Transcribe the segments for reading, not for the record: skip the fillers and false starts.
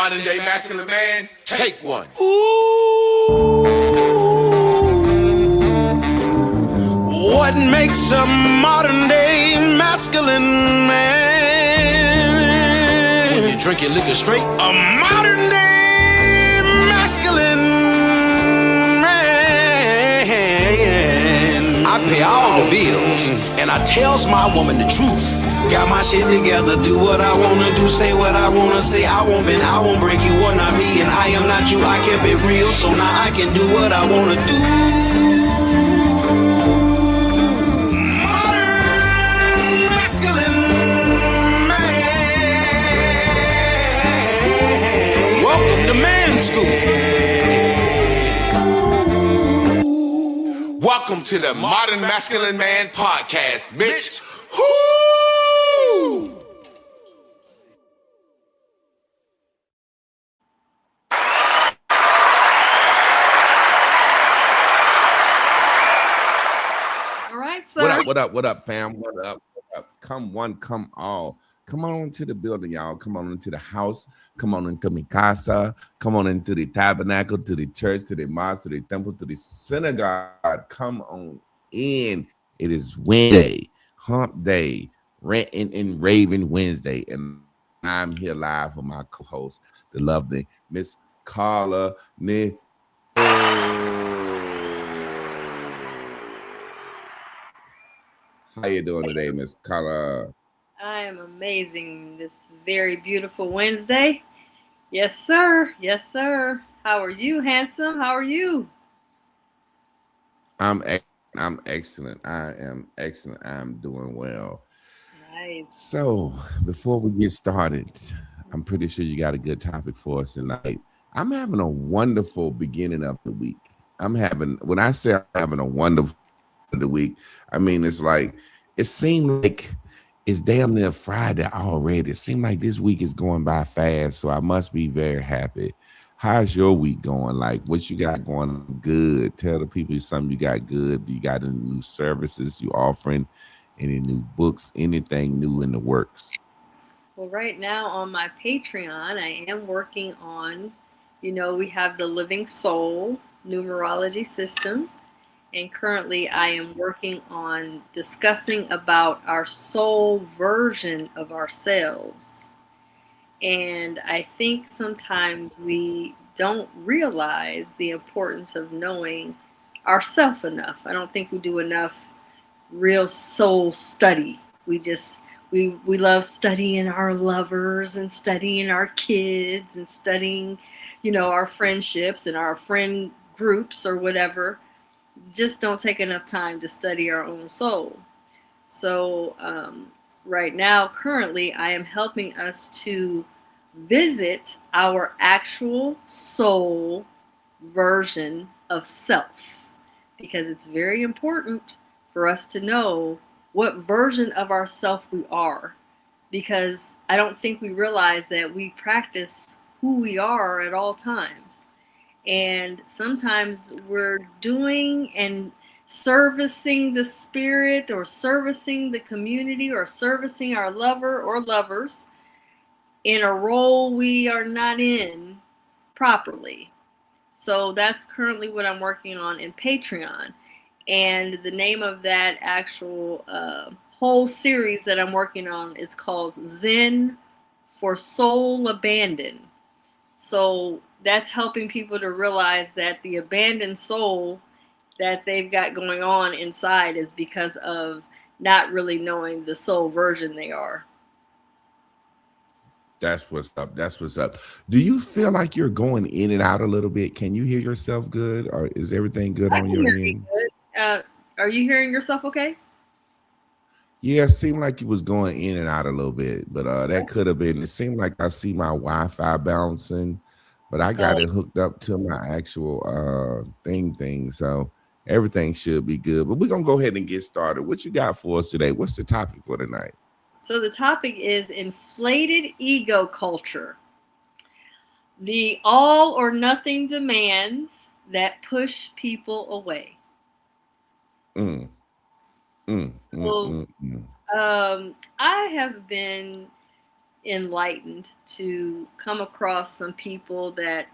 modern day masculine man, take one. What makes a modern day masculine man? When you drink your liquor straight, a modern day masculine man. I pay all the bills and I tells my woman the truth. Got my shit together, do what I wanna do, say what I wanna say. I won't break you, or not me, and I am not you. I kept it real, so now I can do what I wanna do. Modern masculine man. Welcome to Man School. Welcome to the Modern Masculine Man Podcast, Mitch. Woo! What up, fam? What up? Come one, come all. Come on into the building, y'all. Come on into the house. Come on into mi casa. Come on into the tabernacle, to the church, to the mosque, to the temple, to the synagogue. Come on in. It is Wednesday, hump day, Ranting and Raving Wednesday. And I'm here live with my co-host, the lovely Miss Carla, Nicole. How you doing today, Miss Carla? I am amazing this very beautiful Wednesday. Yes, sir. Yes, sir. How are you, handsome? How are you? I'm excellent. I am excellent. I'm doing well. Nice. So before we get started, I'm pretty sure you got a good topic for us tonight. I'm having a wonderful beginning of the week. When I say I'm having a wonderful of the week, I mean it seemed like it's damn near Friday already. It seemed like this week is going by fast, so I must be very happy. How's your week going? Like, what you got going on good? Tell the people something you got good. You got any new services you offering? Any new books? Anything new in the works? Well, right now on my Patreon, I am working on, we have the Living Soul numerology system. And currently I am working on discussing about our soul version of ourselves. And I think sometimes we don't realize the importance of knowing ourself enough. I don't think we do enough real soul study. We love studying our lovers and studying our kids and studying, our friendships and our friend groups or whatever. Just don't take enough time to study our own soul. So right now, currently, I am helping us to visit our actual soul version of self, because it's very important for us to know what version of ourself we are, because I don't think we realize that we practice who we are at all times. And sometimes we're doing and servicing the spirit or servicing the community or servicing our lover or lovers in a role we are not in properly. So that's currently what I'm working on in Patreon. And the name of that actual whole series that I'm working on is called Zen for Soul Abandon. So that's helping people to realize that the abandoned soul that they've got going on inside is because of not really knowing the soul version they are. That's what's up. That's what's up. Do you feel like you're going in and out a little bit? Can you hear yourself good, or is everything good on your end? Are you hearing yourself okay? Yeah, it seemed like you was going in and out a little bit, but that could have been. It seemed like I see my Wi-Fi bouncing, but I got it hooked up to my actual thing. So everything should be good. But we're gonna go ahead and get started. What you got for us today? What's the topic for tonight? So the topic is inflated ego culture. The all or nothing demands that push people away. I have been enlightened to come across some people that,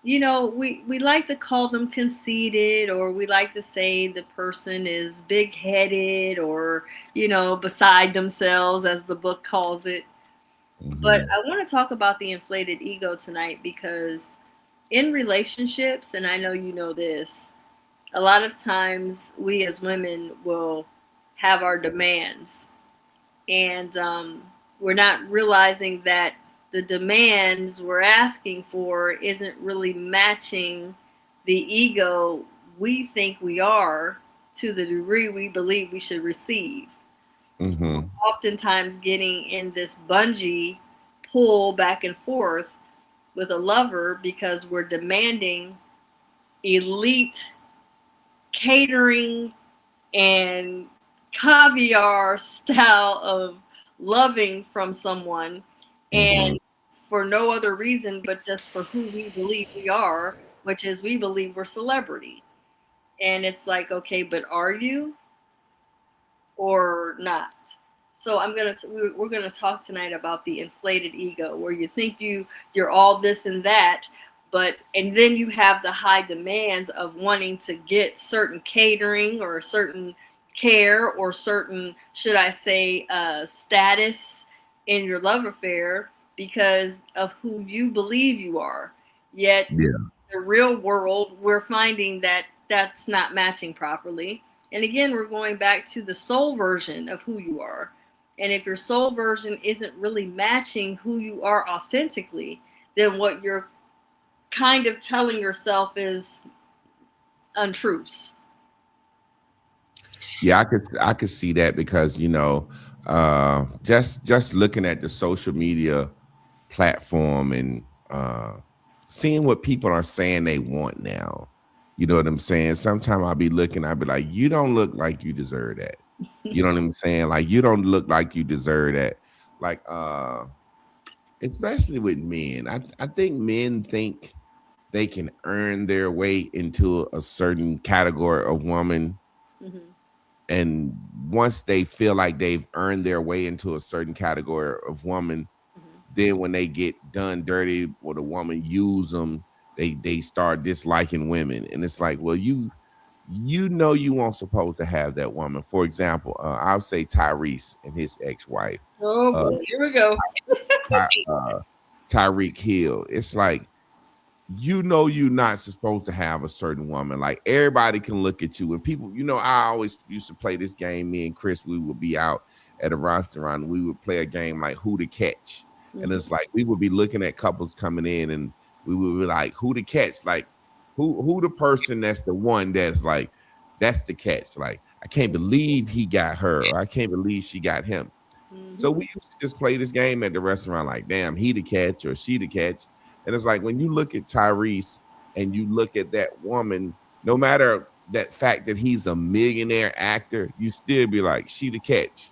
we like to call them conceited, or we like to say the person is big headed, or, beside themselves, as the book calls it. But Mm-hmm. I want to talk about the inflated ego tonight because in relationships, and I know you know this, a lot of times we as women will have our demands, and we're not realizing that the demands we're asking for isn't really matching the ego we think we are to the degree we believe we should receive. So Mm-hmm. oftentimes getting in this bungee pull back and forth with a lover because we're demanding elite catering and caviar style of loving from someone, Mm-hmm. and for no other reason but just for who we believe we are, which is we believe we're celebrity. And it's like, okay, but are you or not? So we're gonna talk tonight about the inflated ego, where you think you're all this and that, and then you have the high demands of wanting to get certain catering or certain care or certain, should I say, status in your love affair because of who you believe you are. Yet Yeah. the real world, we're finding that that's not matching properly. And again, we're going back to the soul version of who you are. And if your soul version isn't really matching who you are authentically, then what you're kind of telling yourself is untruths. Yeah, I could see that because just looking at the social media platform and seeing what people are saying they want now. You know what I'm saying? Sometimes I'll be looking, I'll be like, you don't look like you deserve that. You know what I'm saying? Like you don't look like you deserve that. Like especially with men. I think men think they can earn their way into a certain category of woman, Mm-hmm. and once they feel like they've earned their way into a certain category of woman, Mm-hmm. then when they get done dirty or the woman use them, they start disliking women. And it's like, well, you you weren't supposed to have that woman. For example, I'll say Tyrese and his ex-wife, Oh uh, boy, here we go. uh Tyreek Hill. It's like, you're not supposed to have a certain woman. Like everybody can look at you, and people, I always used to play this game. Me and Chris, we would be out at a restaurant, and we would play a game like who to catch. And Mm-hmm. it's like we would be looking at couples coming in, and we would be like, who to catch? Like who the person that's the one that's like, that's the catch. Like, I can't believe he got her, or I can't believe she got him. So Mm-hmm. we used to just play this game at the restaurant, like, damn, he the catch or she the catch. And it's like when you look at Tyrese and you look at that woman, no matter that fact that he's a millionaire actor, you still be like, she the catch.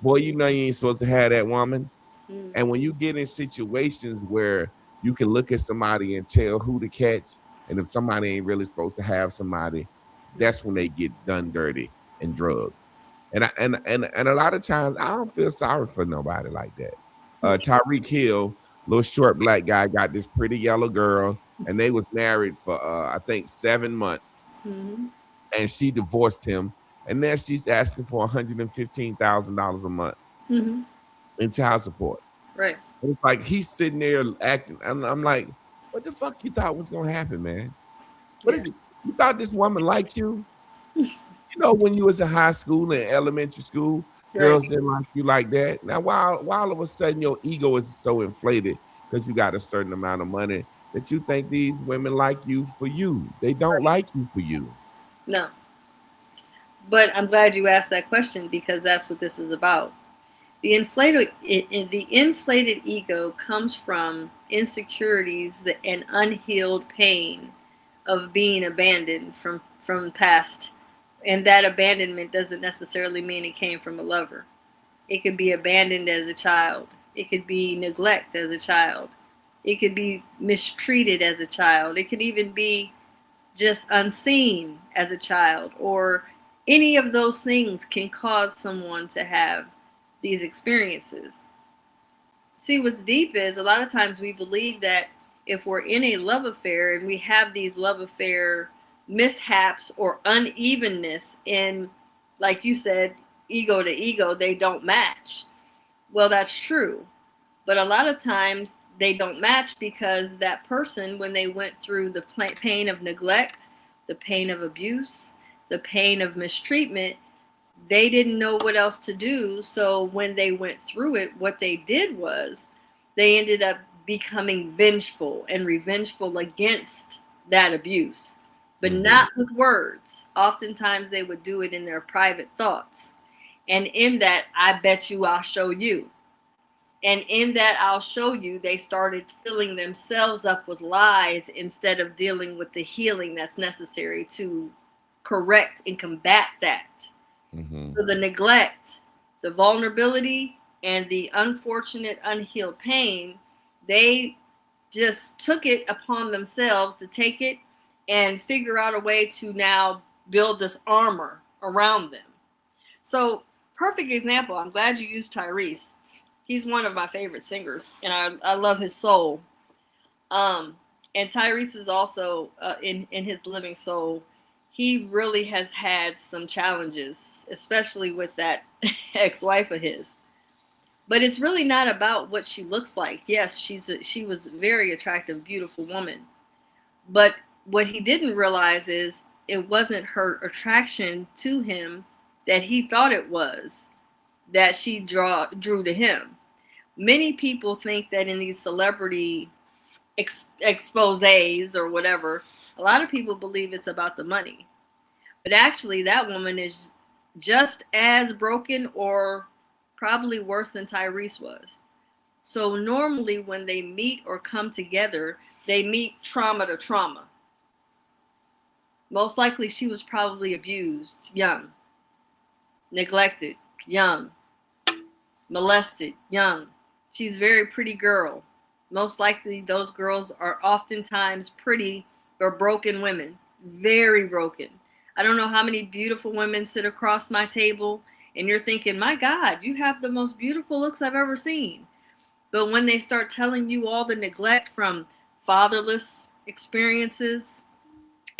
Boy, you know you ain't supposed to have that woman. Mm-hmm. And when you get in situations where you can look at somebody and tell who to catch, and if somebody ain't really supposed to have somebody, that's when they get done dirty and drugged. And a lot of times I don't feel sorry for nobody like that. Tyreek Hill, little short black guy, got this pretty yellow girl, and they was married for I think 7 months, Mm-hmm. and she divorced him, and now she's asking for $115,000 a month Mm-hmm. in child support. Right. And it's like he's sitting there acting, and I'm like, what the fuck you thought was gonna happen, man? What Yeah. is it? You thought this woman liked you? When you was in high school and elementary school, Right. girls didn't like you like that. Now, why all of a sudden your ego is so inflated because you got a certain amount of money that you think these women like you for you? They don't like you for you. No. But I'm glad you asked that question because that's what this is about. The inflated ego comes from insecurities and unhealed pain of being abandoned from past, and that abandonment doesn't necessarily mean it came from a lover. It could be abandoned as a child. It could be neglect as a child. It could be mistreated as a child. It could even be just unseen as a child, or any of those things can cause someone to have these experiences. See, what's deep is a lot of times we believe that if we're in a love affair and we have these love affair mishaps or unevenness in, like you said, ego to ego, they don't match. Well, that's true. But a lot of times they don't match because that person, when they went through the pain of neglect, the pain of abuse, the pain of mistreatment, they didn't know what else to do. So when they went through it, what they did was they ended up becoming vengeful and revengeful against that abuse, but not with words. Oftentimes they would do it in their private thoughts. And in that, I bet you I'll show you. And in that I'll show you, they started filling themselves up with lies instead of dealing with the healing that's necessary to correct and combat that. So the neglect, the vulnerability, and the unfortunate unhealed pain, they just took it upon themselves to take it and figure out a way to now build this armor around them. So, perfect example. I'm glad you used Tyrese. He's one of my favorite singers, and I love his soul. And Tyrese is also in his living soul. He really has had some challenges, especially with that ex-wife of his. But it's really not about what she looks like. Yes, she was a very attractive, beautiful woman. But what he didn't realize is it wasn't her attraction to him that he thought it was, that she drew to him. Many people think that in these celebrity exposés or whatever, a lot of people believe it's about the money. But actually, that woman is just as broken or probably worse than Tyrese was. So normally when they meet or come together, they meet trauma to trauma. Most likely she was probably abused young, neglected young, molested young. She's a very pretty girl. Most likely those girls are oftentimes pretty but broken women, very broken. I don't know how many beautiful women sit across my table and you're thinking, my God, you have the most beautiful looks I've ever seen. But when they start telling you all the neglect from fatherless experiences,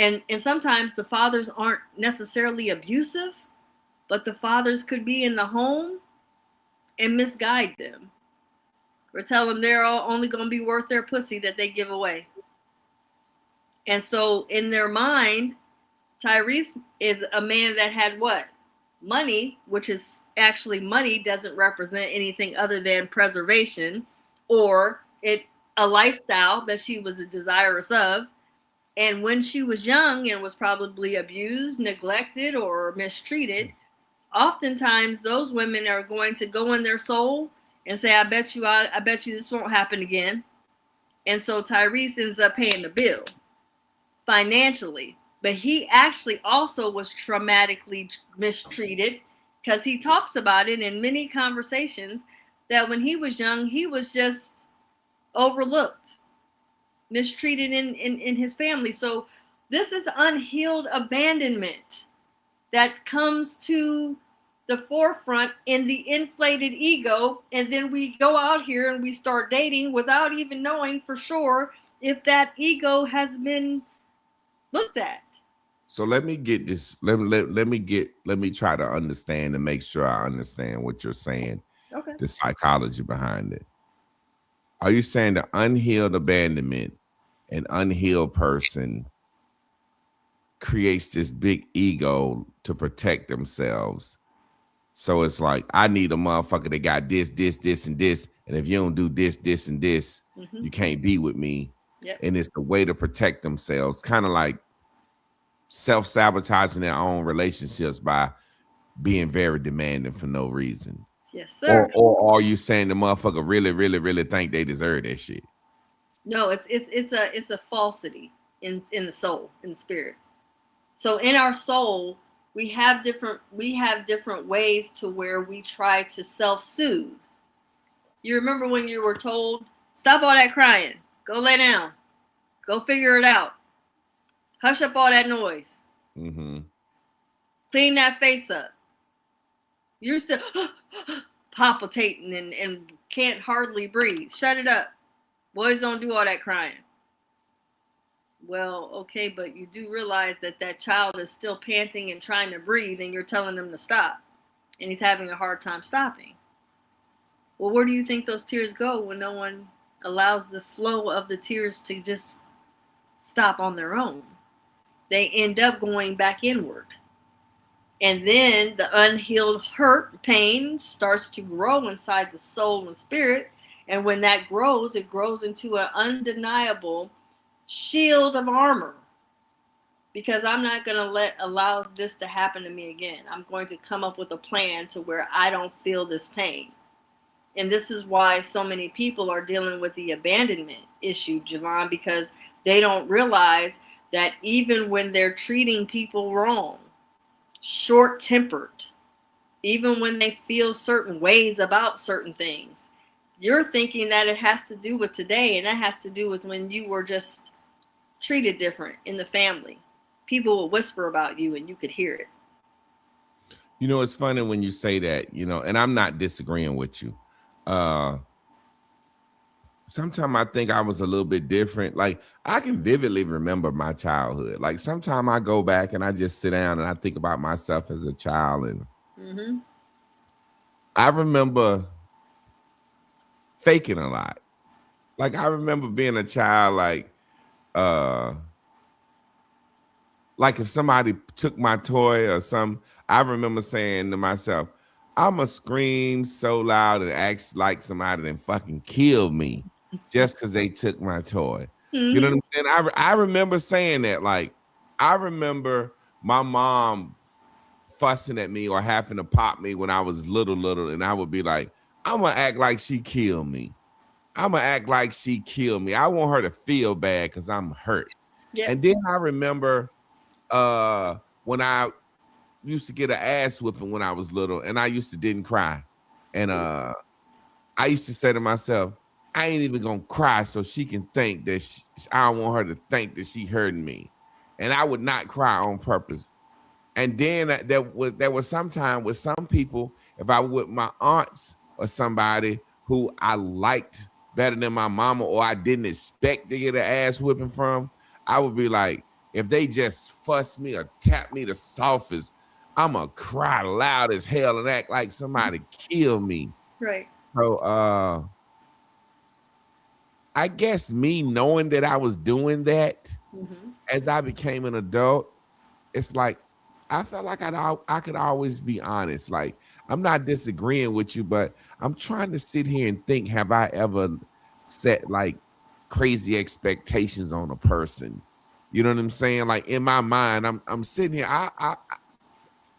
and sometimes the fathers aren't necessarily abusive, but the fathers could be in the home and misguide them. Or tell them they're all only going to be worth their pussy that they give away. And so in their mind, Tyrese is a man that had what? Money, which is actually money doesn't represent anything other than preservation or a lifestyle that she was desirous of. And when she was young and was probably abused, neglected, or mistreated, oftentimes those women are going to go in their soul and say, I bet you this won't happen again. And so Tyrese ends up paying the bill financially. But he actually also was traumatically mistreated because he talks about it in many conversations that when he was young, he was just overlooked, mistreated in his family. So this is unhealed abandonment that comes to the forefront in the inflated ego. And then we go out here and we start dating without even knowing for sure if that ego has been looked at. So let me get this. Let me try to understand and make sure I understand what you're saying. Okay. The psychology behind it. Are you saying the unhealed abandonment, an unhealed person creates this big ego to protect themselves? So it's like, I need a motherfucker that got this, and this. And if you don't do this, this, and this, you can't be with me. Yep. And it's the way to protect themselves, kind of like self-sabotaging their own relationships by being very demanding for no reason. Yes, sir. Or are you saying the motherfucker really, really, really think they deserve that shit? No, it's a falsity in the soul, in the spirit. So in our soul, we have different ways to where we try to self-soothe. You remember when you were told, stop all that crying, go lay down, go figure it out, hush up all that noise, clean that face up. You're still palpitating and can't hardly breathe. Shut it up. Boys don't do all that crying. Well, okay, but you do realize that that child is still panting and trying to breathe, and you're telling him to stop, and he's having a hard time stopping. Well, where do you think those tears go when no one allows the flow of the tears to just stop on their own? They end up going back inward. And then the unhealed hurt, pain starts to grow inside the soul and spirit. And when that grows, it grows into an undeniable shield of armor. Because I'm not going to allow this to happen to me again. I'm going to come up with a plan to where I don't feel this pain. And this is why so many people are dealing with the abandonment issue, Javon, because they don't realize that even when they're treating people wrong, short-tempered, even when they feel certain ways about certain things, you're thinking that it has to do with today, and that has to do with when you were just treated different in the family. People will whisper about you and you could hear it. You know, it's funny when you say that, you know, and I'm not disagreeing with you. Sometimes I think I was a little bit different. Like, I can vividly remember my childhood. Like, sometimes I go back and I just sit down and I think about myself as a child. And I remember faking a lot. Like, I remember being a child, like if somebody took my toy or something, I remember saying to myself, I'ma scream so loud and act like somebody done fucking killed me just because they took my toy. You know what I'm saying? I remember saying that. Like, I remember my mom fussing at me or having to pop me when I was little, and I would be like, I'm gonna act like she killed me. I'm gonna act like she killed me. I want her to feel bad because I'm hurt. Yeah. And then I remember when I used to get an ass whipping when I was little, and I used to didn't cry. And I used to say to myself, I ain't even gonna cry so she can think that I don't want her to think that she hurting me. And I would not cry on purpose. And then there was sometime with some people, if I was with my aunts or somebody who I liked better than my mama, or I didn't expect to get an ass whipping from, I would be like, if they just fuss me or tap me the softest, I'm gonna cry loud as hell and act like somebody killed me. Right. So I guess me knowing that I was doing that as I became an adult, it's like I felt like I could always be honest. Like, I'm not disagreeing with you, but I'm trying to sit here and think, have I ever set like crazy expectations on a person? You know what I'm saying? Like, in my mind, I'm sitting here. I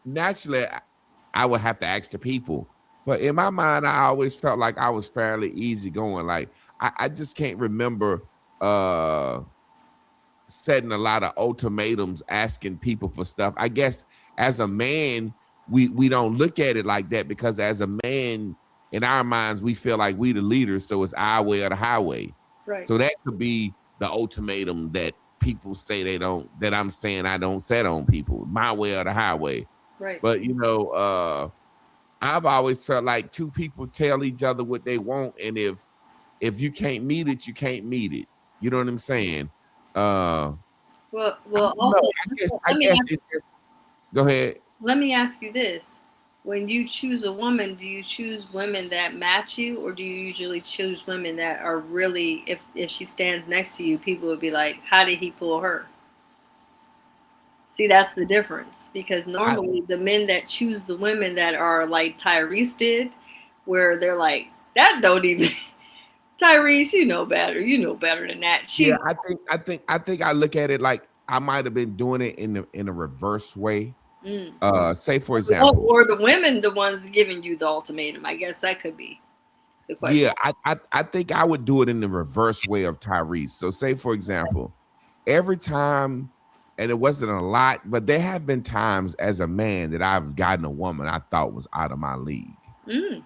naturally I would have to ask the people, but in my mind, I always felt like I was fairly easygoing. Like, I just can't remember setting a lot of ultimatums, asking people for stuff. I guess as a man, we don't look at it like that, because as a man, in our minds, we feel like we the leaders, so it's our way or the highway. Right. So that could be the ultimatum that people say they don't, that I'm saying I don't set on people, my way or the highway. Right. But you know, I've always felt like two people tell each other what they want, and if you can't meet it, you can't meet it. You know what I'm saying? Well, also, go ahead. Let me ask you this. When you choose a woman, do you choose women that match you, or do you usually choose women that are really, if she stands next to you, people would be like, how did he pull her? See, that's the difference. Because normally the men that choose the women that are like Tyrese did, where they're like, that don't even... Tyrese, you know better. You know better than that. Yeah, I think I look at it like I might have been doing it in a reverse way. Say for example, or the women, the ones giving you the ultimatum. I guess that could be the question. Yeah, I think I would do it in the reverse way of Tyrese. So say for example, every time, and it wasn't a lot, but there have been times as a man that I've gotten a woman I thought was out of my league. Okay.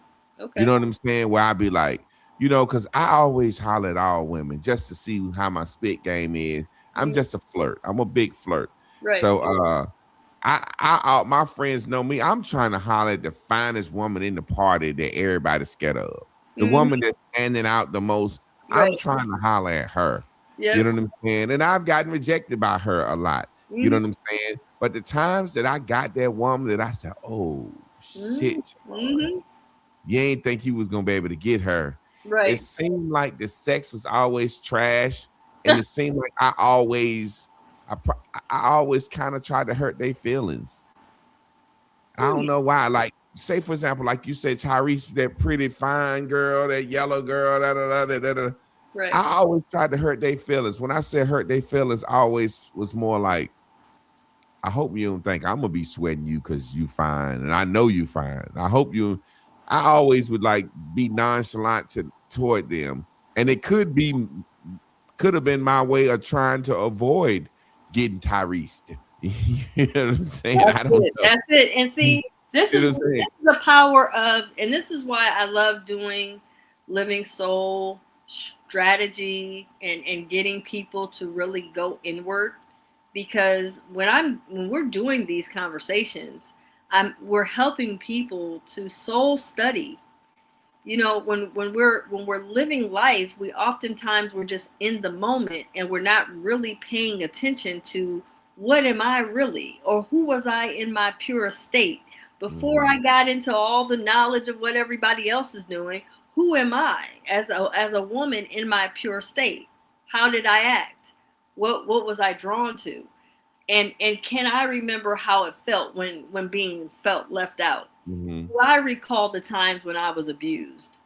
You know what I'm saying? Where I'd be like, you know, because I always holler at all women just to see how my spit game is. I'm just a flirt. I'm a big flirt. Right. So I my friends know me. I'm trying to holler at the finest woman in the party that everybody's scared of. The woman that's standing out the most. I'm Right. trying to holler at her. Yep. You know what I'm saying? And I've gotten rejected by her a lot. You know what I'm saying? But the times that I got that woman that I said, oh shit, you ain't think you was gonna be able to get her. Right. It seemed like the sex was always trash, and it seemed like I always kind of tried to hurt their feelings. I don't know why. Like, say for example, like you said, Tyrese, that pretty fine girl, that yellow girl, Right. I always tried to hurt their feelings. When I said hurt their feelings, I always was more like, I hope you don't think I'm gonna be sweating you because you fine, and I know you fine. I always would like be nonchalant toward them, and it could have been my way of trying to avoid getting Tyrese. You know what I'm saying? That's it. And see, this is the power of, and this is why I love doing Living Soul strategy and getting people to really go inward, because when we're doing these conversations, we're helping people to soul study. You know, when we're living life, we oftentimes we're just in the moment and we're not really paying attention to what am I really, or who was I in my pure state before I got into all the knowledge of what everybody else is doing. Who am I as a woman in my pure state? How did I act? What was I drawn to? And can I remember how it felt when being felt left out? Do I recall the times when I was abused,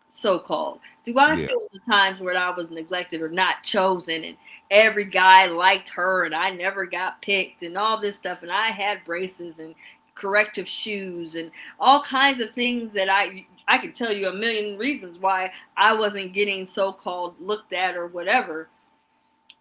so-called? Do I feel the times when I was neglected or not chosen, and every guy liked her and I never got picked and all this stuff, and I had braces and corrective shoes and all kinds of things that I could tell you a million reasons why I wasn't getting so-called looked at or whatever.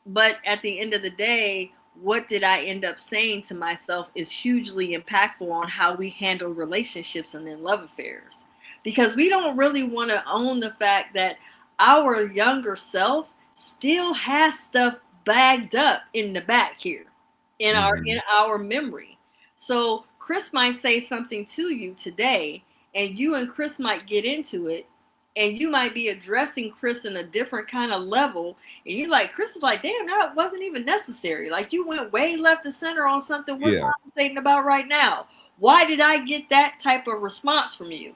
But at the end of the day, what did I end up saying to myself is hugely impactful on how we handle relationships and then love affairs. Because we don't really want to own the fact that our younger self still has stuff bagged up in the back here in our memory. So Chris might say something to you today, and you and Chris might get into it, and you might be addressing Chris in a different kind of level, and you're like, Chris is like, damn, that wasn't even necessary. Like, you went way left of center on something we're conversating about right now. Why did I get that type of response from you?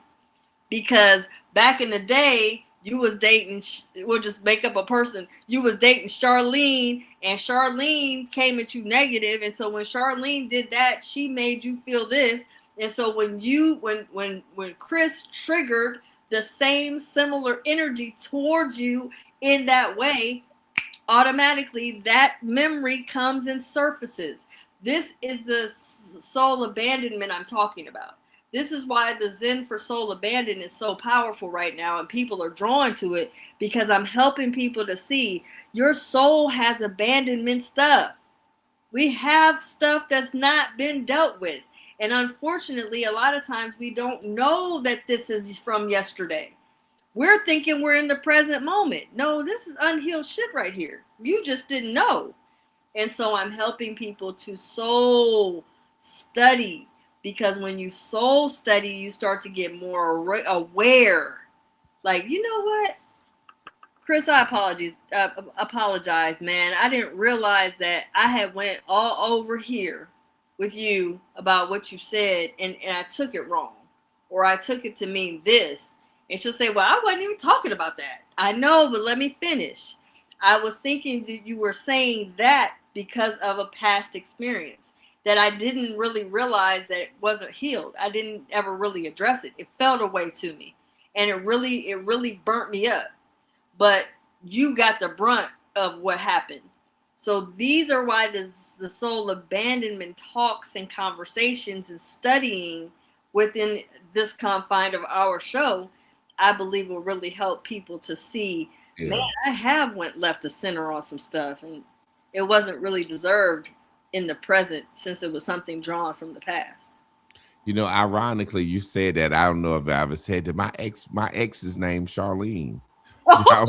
Because back in the day, you was dating, we'll just make up a person, you was dating Charlene, and Charlene came at you negative, and so when Charlene did that, she made you feel this. And so when Chris triggered the same similar energy towards you in that way, automatically that memory comes and surfaces. This is the soul abandonment I'm talking about. This is why the Zen for soul abandonment is so powerful right now, and people are drawn to it, because I'm helping people to see your soul has abandonment stuff. We have stuff that's not been dealt with. And unfortunately, a lot of times we don't know that this is from yesterday. We're thinking we're in the present moment. No, this is unhealed shit right here. You just didn't know. And so I'm helping people to soul study, because when you soul study, you start to get more aware. Like, you know what? Chris, I apologize, man. I didn't realize that I had went all over here with you about what you said, and I took it wrong, or I took it to mean this. And she'll say, well, I wasn't even talking about that. I know, but let me finish. I was thinking that you were saying that because of a past experience that I didn't really realize that it wasn't healed. I didn't ever really address it. It felt away to me, and it really burnt me up. But you got the brunt of what happened. So these are why the soul abandonment talks and conversations and studying within this confine of our show, I believe will really help people to see, man, I have went left of center on some stuff, and it wasn't really deserved in the present, since it was something drawn from the past. You know, ironically, you said that. I don't know if I ever said that. My ex is named Charlene. I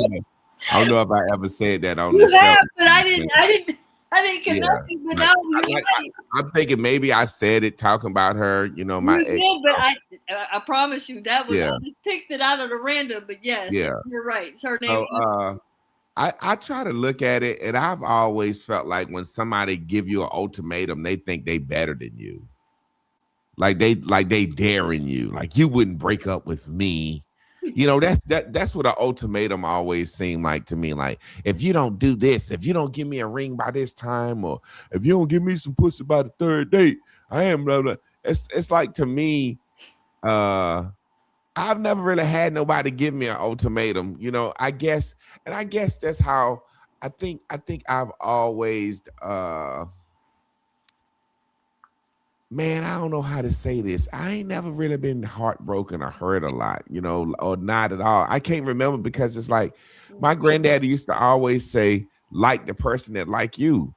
don't know if I ever said that on the show. But I I didn't connect it, but now you're right. I'm thinking maybe I said it talking about her, my You ex. did, but I promise you that was Yeah. I just picked it out of the random. But yes, Yeah. you're right. Her name. So I try to look at it, and I've always felt like when somebody give you an ultimatum, they think they better than you. Like they daring you. Like you wouldn't break up with me. That's what an ultimatum always seemed like to me. Like, if you don't do this, if you don't give me a ring by this time, or if you don't give me some pussy by the third date, I am blah blah. It's like, to me, I've never really had nobody give me an ultimatum, I guess that's how I think I've always man, I don't know how to say this. I ain't never really been heartbroken or hurt a lot, or not at all. I can't remember, because it's like my granddaddy used to always say, like the person that like you,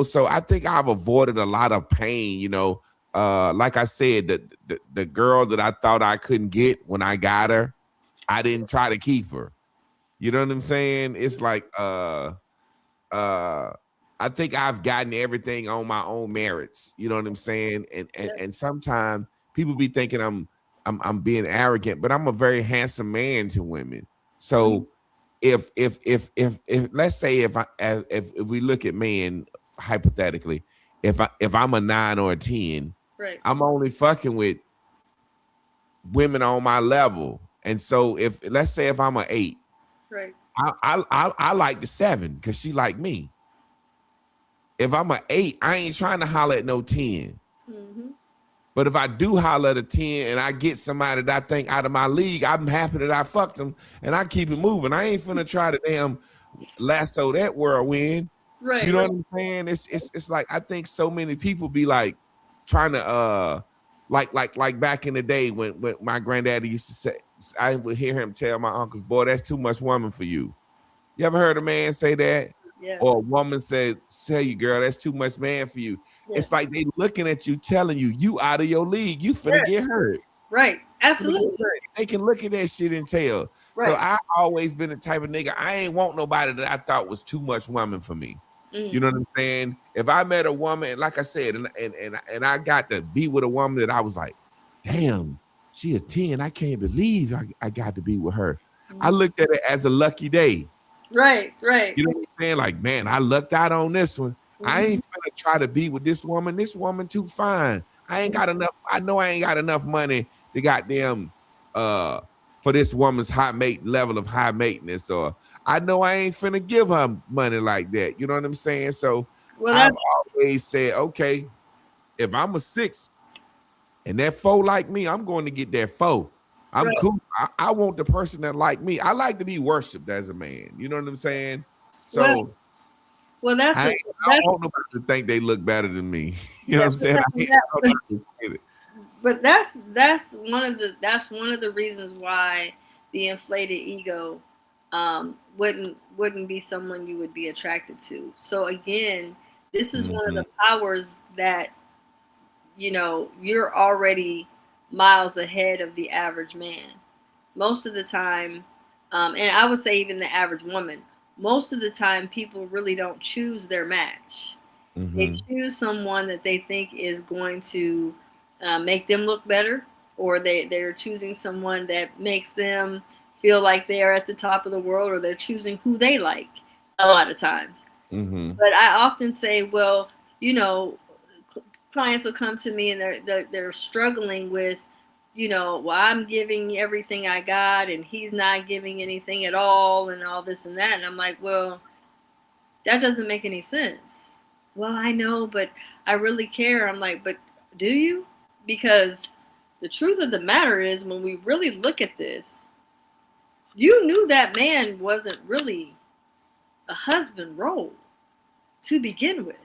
so I think I've avoided a lot of pain, like I said, the girl that I thought I couldn't get, when I got her, I didn't try to keep her. You know what I'm saying? It's like I think I've gotten everything on my own merits. You know what I'm saying? And sometimes people be thinking I'm being arrogant, but I'm a very handsome man to women. So if let's say if we look at men hypothetically, if I'm a 9 or a 10, Right. I'm only fucking with women on my level. And so if let's say if I'm an 8, Right. I like the 7 because she like me. If I'm an 8, I ain't trying to holler at no 10. Mm-hmm. But if I do holler at a 10 and I get somebody that I think out of my league, I'm happy that I fucked them and I keep it moving. I ain't finna try to damn lasso that whirlwind. Right. You know what I'm saying? It's like, I think so many people be like trying to like back in the day when my granddaddy used to say, I would hear him tell my uncles, boy, that's too much woman for you. You ever heard a man say that? Yeah. Or a woman said, "Say you, girl, that's too much man for you." Yeah. It's like they looking at you, telling you out of your league. You finna get hurt. Right. Absolutely. They can look at that shit and tell. Right. So I always been the type of nigga, I ain't want nobody that I thought was too much woman for me. You know what I'm saying? If I met a woman, like I said, and I got to be with a woman that I was like, damn, she a 10. I can't believe I got to be with her. I looked at it as a lucky day. Right. You know what I'm saying? Like, man, I lucked out on this one. I ain't gonna try to be with this woman. This woman too fine. I ain't got enough. I know I ain't got enough money to goddamn for this woman's level of high maintenance. Or I know I ain't finna give her money like that. You know what I'm saying? So I've always said, okay, if I'm a 6 and that 4 like me, I'm going to get that 4. I'm cool. I want the person that like me. I like to be worshipped as a man. You know what I'm saying? So well that's I don't want nobody to think they look better than me. You know what I'm saying? But that's one of the reasons why the inflated ego wouldn't be someone you would be attracted to. So again, this is one of the powers that you're already miles ahead of the average man. Most of the time, and I would say even the average woman, most of the time people really don't choose their match. They choose someone that they think is going to make them look better, or they're choosing someone that makes them feel like they're at the top of the world, or they're choosing who they like a lot of times. But I often say, well, clients will come to me and they're struggling with, well, I'm giving everything I got and he's not giving anything at all and all this and that. And I'm like, well, that doesn't make any sense. Well, I know, but I really care. I'm like, but do you? Because the truth of the matter is, when we really look at this, you knew that man wasn't really a husband role to begin with.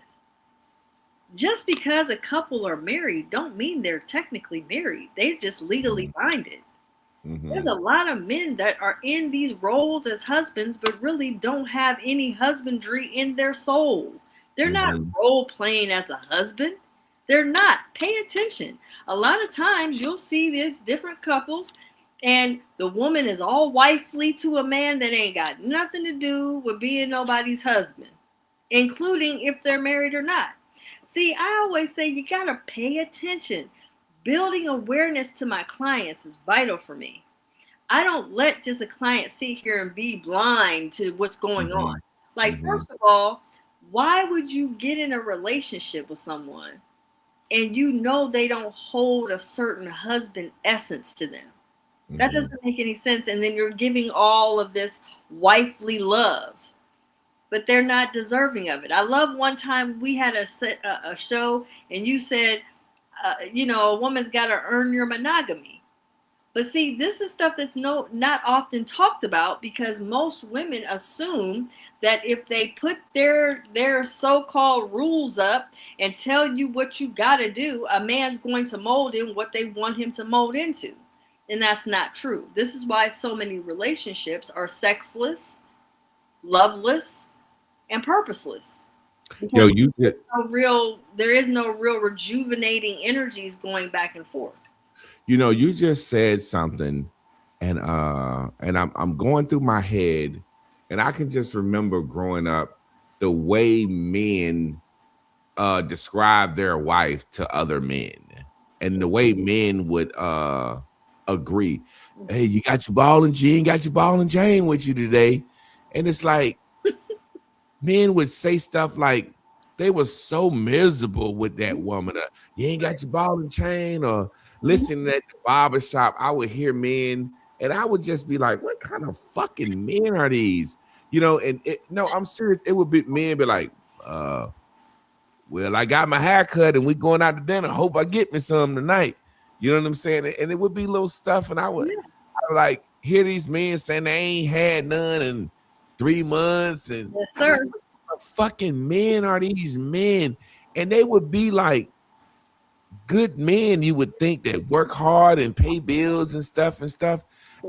Just because a couple are married don't mean they're technically married. They're just legally binded. There's a lot of men that are in these roles as husbands, but really don't have any husbandry in their soul. They're not role playing as a husband. They're not. Pay attention. A lot of times you'll see these different couples and the woman is all wifely to a man that ain't got nothing to do with being nobody's husband. including if they're married or not. See, I always say you got to pay attention. Building awareness to my clients is vital for me. I don't let just a client sit here and be blind to what's going on. Like, first of all, why would you get in a relationship with someone and you know they don't hold a certain husband essence to them? That doesn't make any sense. And then you're giving all of this wifely love, but they're not deserving of it. I love one time we had a show and you said, a woman's got to earn your monogamy. But see, this is stuff that's not often talked about because most women assume that if they put their so-called rules up and tell you what you got to do, a man's going to mold in what they want him to mold into. And that's not true. This is why so many relationships are sexless, loveless, and purposeless. Yo, there is no real rejuvenating energies going back and forth. You just said something, and I'm going through my head, and I can just remember growing up the way men describe their wife to other men, and the way men would agree. Hey, you got your ball and chain, with you today, and it's like men would say stuff like they were so miserable with that woman. You ain't got your ball and chain, or listening at the barbershop, I would hear men, and I would just be like, what kind of fucking men are these? No, I'm serious. It would be men be like, well, I got my hair cut and we going out to dinner. Hope I get me some tonight. You know what I'm saying? And it would be little stuff, and I would like hear these men saying they ain't had none in 3 months. And yes, sir. Like, what fucking men are these men? And they would be like good men, you would think, that work hard and pay bills and stuff.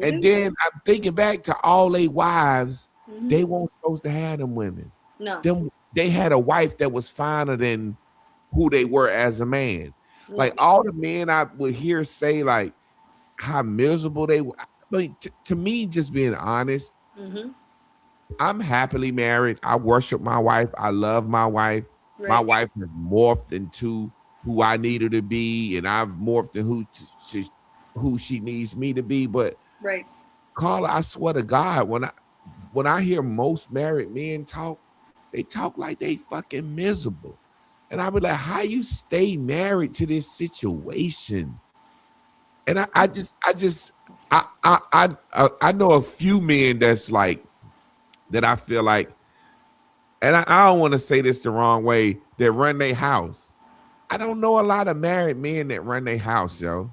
And then I'm thinking back to all they wives, they weren't supposed to have them women. No. They had a wife that was finer than who they were as a man. Like all the men I would hear say like how miserable they were. I mean, to me, just being honest, I'm happily married. I worship my wife. I love my wife. Right. My wife has morphed into who I need her to be, and I've morphed into who she needs me to be. But right, Carla, I swear to God, when I hear most married men talk, they talk like they fucking miserable. And I be like, how you stay married to this situation? And I know a few men that's like, that I feel like, and I don't want to say this the wrong way, that run their house. I don't know a lot of married men that run their house, yo.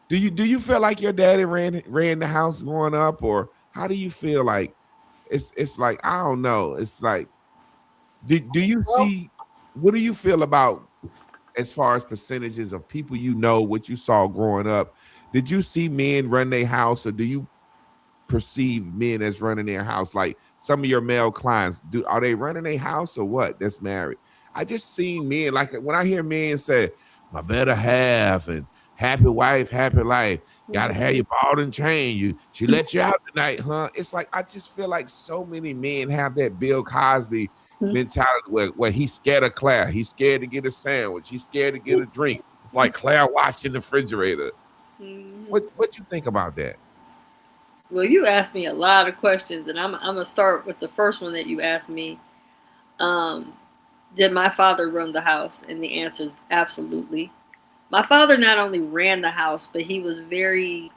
Do you feel like your daddy ran the house growing up, or how do you feel like it's like, I don't know. It's like, do you see, what do you feel about as far as percentages of people what you saw growing up? Did you see men run their house, or do you perceive men as running their house? Like some of your male clients, are they running their house or what? That's married. I just seen men, like when I hear men say, my better half and happy wife, happy life, gotta have your ball and chain. She let you out tonight, huh? It's like, I just feel like so many men have that Bill Cosby mentality where he's scared of Claire. He's scared to get a sandwich. He's scared to get a drink. It's like Claire watching the refrigerator. What you think about that? Well, you asked me a lot of questions, and I'm gonna start with the first one that you asked me. Did my father run the house? And the answer is absolutely. My father not only ran the house, but he was very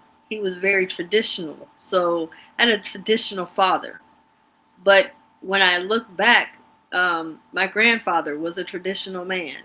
traditional. So I had a traditional father. But when I look back, my grandfather was a traditional man.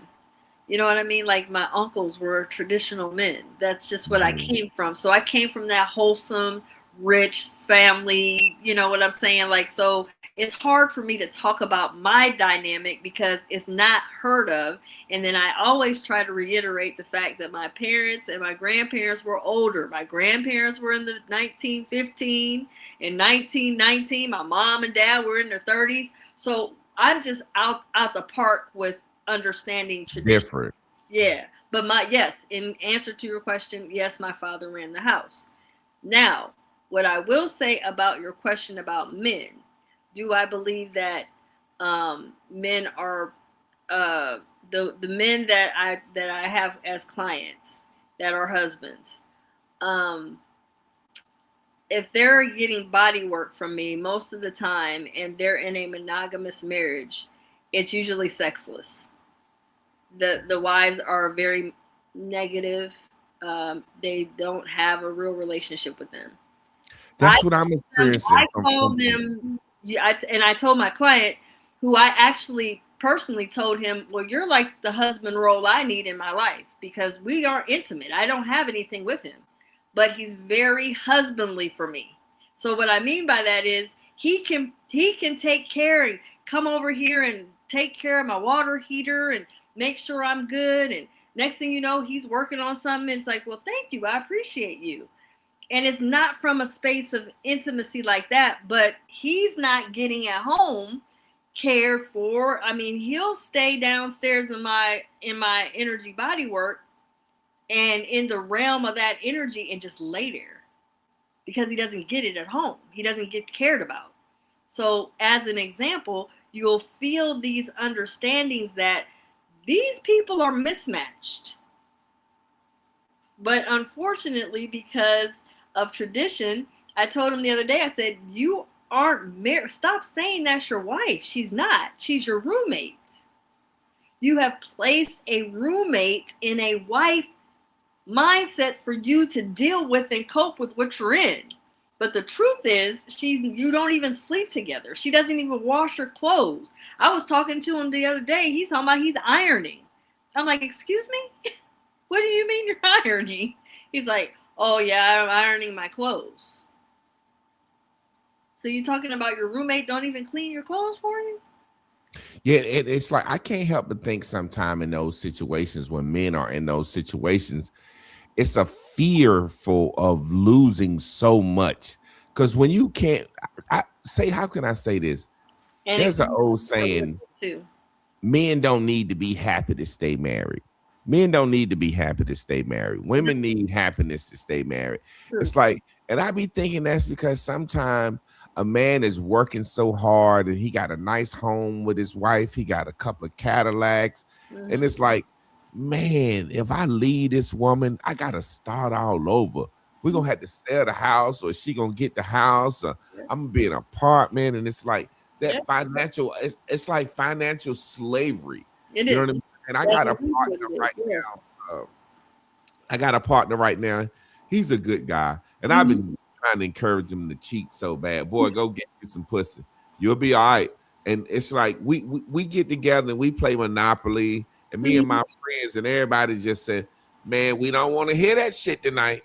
You know what I mean? Like my uncles were traditional men. That's just what I came from. So I came from that wholesome, rich family. You know what I'm saying? Like, so it's hard for me to talk about my dynamic because it's not heard of. And then I always try to reiterate the fact that my parents and my grandparents were older. My grandparents were in the 1915 and 1919. My mom and dad were in their 30s. So I'm just out the park with understanding tradition. Different. Yeah. But in answer to your question, yes, my father ran the house. Now, what I will say about your question about men, do I believe that Men are the men that I have as clients that are husbands. Um, if they're getting body work from me most of the time and they're in a monogamous marriage, it's usually sexless. The wives are very negative. They don't have a real relationship with them. That's what I'm experiencing. I told them, and I told my client, who I actually personally told him, well, you're like the husband role I need in my life because we are intimate. I don't have anything with him, but he's very husbandly for me. So what I mean by that is he can take care and come over here and take care of my water heater and make sure I'm good. And next thing you know, he's working on something. It's like, well, thank you. I appreciate you. And it's not from a space of intimacy like that, but he's not getting at home cared for. I mean, he'll stay downstairs in my energy body work and in the realm of that energy and just lay there because he doesn't get it at home. He doesn't get cared about. So as an example, you'll feel these understandings that these people are mismatched. But unfortunately, because of tradition, I told him the other day, I said, you aren't married. Stop saying that's your wife. She's not. She's your roommate. You have placed a roommate in a wife mindset for you to deal with and cope with what you're in. But the truth is, you don't even sleep together. She doesn't even wash her clothes. I was talking to him the other day. He's talking about he's ironing. I'm like, excuse me? What do you mean you're ironing? He's like, oh yeah, I'm ironing my clothes. So you talking about your roommate don't even clean your clothes for you? Yeah, it's like I can't help but think sometime in those situations when men are in those situations, it's a fearful of losing so much. Because when you can't, how can I say this? And there's an old saying, too. Men don't need to be happy to stay married. Men don't need to be happy to stay married. Women need happiness to stay married. True. It's like, and I be thinking that's because sometimes a man is working so hard and he got a nice home with his wife. He got a couple of Cadillacs. Mm-hmm. And it's like, man, if I leave this woman, I got to start all over. We're going to have to sell the house, or she going to get the house, or I'm going to be in an apartment. And it's like that financial, it's like financial slavery. It you is. Know what I mean? And I got a partner right now. I got a partner right now. He's a good guy. And I've been trying to encourage him to cheat so bad. Boy, go get you some pussy. You'll be all right. And it's like we get together and we play Monopoly. And me and my friends and everybody just said, man, we don't want to hear that shit tonight.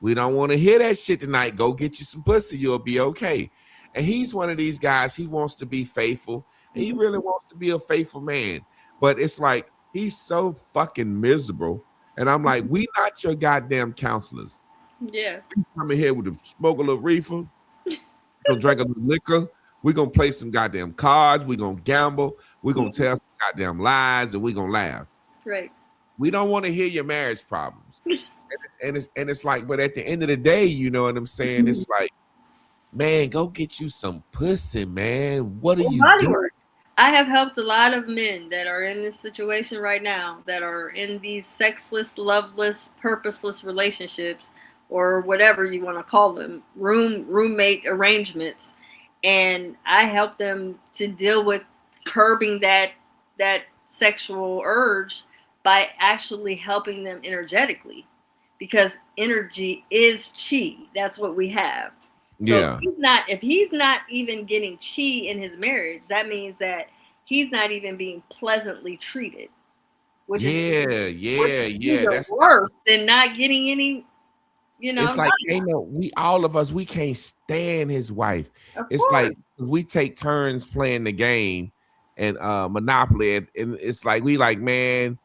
We don't want to hear that shit tonight. Go get you some pussy. You'll be okay. And he's one of these guys. He wants to be faithful. And he really wants to be a faithful man. But it's like he's so fucking miserable. And I'm like, we not your goddamn counselors. Yeah. We come in here with a smoke a little reefer. We're gonna drink a little liquor. We're gonna play some goddamn cards. We're gonna gamble. We're gonna tell some goddamn lies, and we're gonna laugh. Right. We don't want to hear your marriage problems. and it's like, but at the end of the day, you know what I'm saying? It's like, man, go get you some pussy, man. What are you doing? I have helped a lot of men that are in this situation right now, that are in these sexless, loveless, purposeless relationships, or whatever you want to call them, roommate arrangements. And I help them to deal with curbing that sexual urge by actually helping them energetically, because energy is chi. That's what we have. So yeah. If he's not even getting chi in his marriage, that means that he's not even being pleasantly treated. Which is that's worse than not getting any. You know, it's like, we can't stand his wife. It's like we take turns playing the game and Monopoly, and it's like we like, man,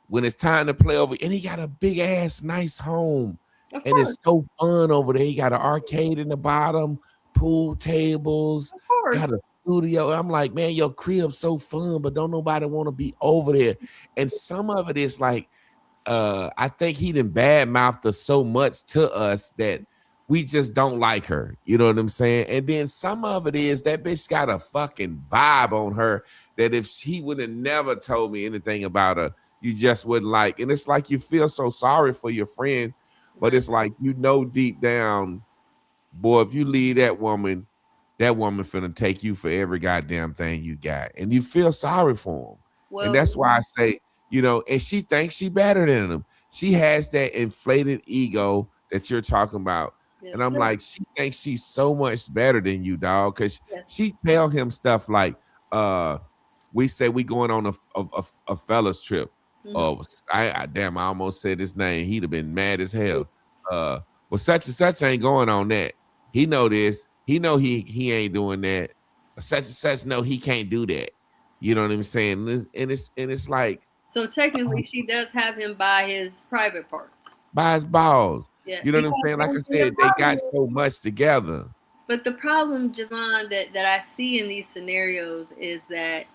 when it's time to play over, and he got a big ass nice home, and it's so fun over there. He got an arcade in the bottom, pool tables, got a studio. I'm like, man, your crib's so fun, but don't nobody want to be over there. And some of it is like, I think he done badmouthed us so much to us that we just don't like her. You know what I'm saying? And then some of it is that bitch got a fucking vibe on her that if he would have never told me anything about her, you just wouldn't like. And it's like you feel so sorry for your friend, but it's like deep down, boy, if you leave that woman finna take you for every goddamn thing you got. And you feel sorry for him. And Well, that's why I say, and she thinks she better than him. She has that inflated ego that you're talking about. yes, And I'm sir. like, she thinks she's so much better than you, dog. Because Yes. she tell him stuff like, we say we going on a fella's trip. Oh, damn, I almost said his name. He'd have been mad as hell. Well, such and such ain't going on that. He know this. He know he ain't doing that. Such and such know he can't do that. You know what I'm saying? And it's like, So technically, she does have him buy his private parts. by his balls. Yeah, You know what I'm saying? Like I said, they got so much together. But the problem, Javon, that I see in these scenarios is that